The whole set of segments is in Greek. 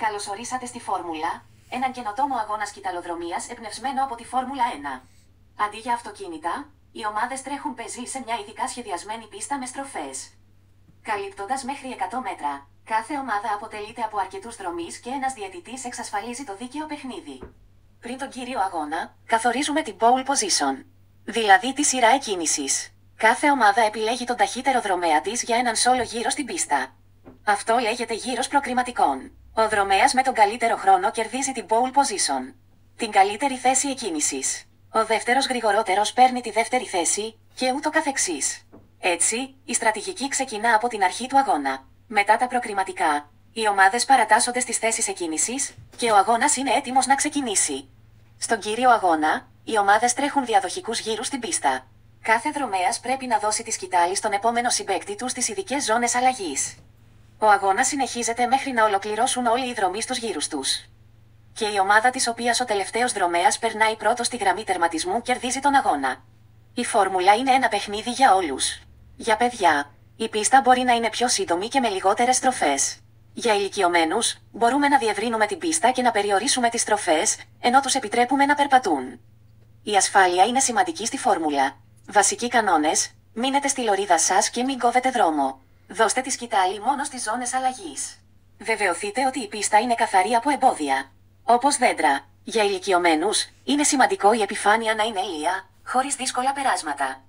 Καλώς ορίσατε στη Φόρμουλα, έναν καινοτόμο αγώνα σκυταλοδρομίας εμπνευσμένο από τη Φόρμουλα 1. Αντί για αυτοκίνητα, οι ομάδες τρέχουν πεζοί σε μια ειδικά σχεδιασμένη πίστα με στροφές. Καλύπτοντας μέχρι 100 μέτρα, κάθε ομάδα αποτελείται από αρκετούς δρομείς και ένας διαιτητής εξασφαλίζει το δίκαιο παιχνίδι. Πριν τον κύριο αγώνα, καθορίζουμε την pole position, δηλαδή τη σειρά εκκίνησης. Κάθε ομάδα επιλέγει τον ταχύτερο δρομέα της για έναν σόλο γύρο στην πίστα. Αυτό λέγεται γύρος προκριματικών. Ο δρομέας με τον καλύτερο χρόνο κερδίζει την pole position, την καλύτερη θέση εκκίνησης. Ο δεύτερος γρηγορότερος παίρνει τη δεύτερη θέση και ούτω καθεξής. Έτσι, η στρατηγική ξεκινά από την αρχή του αγώνα. Μετά τα προκριματικά, οι ομάδες παρατάσσονται στις θέσεις εκκίνησης και ο αγώνας είναι έτοιμος να ξεκινήσει. Στον κύριο αγώνα, οι ομάδες τρέχουν διαδοχικούς γύρους στην πίστα. Κάθε δρομέας πρέπει να δώσει τη σκυτάλη στον επόμενο συμπαίκτη του στις ειδικές ζώνες αλλαγής. Ο αγώνας συνεχίζεται μέχρι να ολοκληρώσουν όλοι οι δρομείς στους γύρους τους. Και η ομάδα της οποίας ο τελευταίος δρομέας περνάει πρώτος στη γραμμή τερματισμού κερδίζει τον αγώνα. Η φόρμουλα είναι ένα παιχνίδι για όλους. Για παιδιά, η πίστα μπορεί να είναι πιο σύντομη και με λιγότερες στροφές. Για ηλικιωμένους, μπορούμε να διευρύνουμε την πίστα και να περιορίσουμε τις στροφές, ενώ τους επιτρέπουμε να περπατούν. Η ασφάλεια είναι σημαντική στη φόρμουλα. Βασικοί κανόνες: μείνετε στη λωρίδα σας και μην κόβετε δρόμο. Δώστε τη σκυτάλη μόνο στις ζώνες αλλαγής. Βεβαιωθείτε ότι η πίστα είναι καθαρή από εμπόδια, όπως δέντρα. Για ηλικιωμένους, είναι σημαντικό η επιφάνεια να είναι ηλία, χωρίς δύσκολα περάσματα.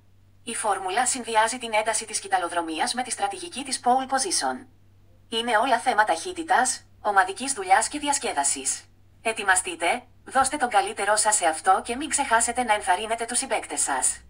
Η φόρμουλα συνδυάζει την ένταση της σκυταλοδρομίας με τη στρατηγική της pole position. Είναι όλα θέμα ταχύτητας, ομαδικής δουλειάς και διασκέδασης. Ετοιμαστείτε, δώστε τον καλύτερό σας σε αυτό και μην ξεχάσετε να ενθαρρύνετε τους συμπαίκτες σας.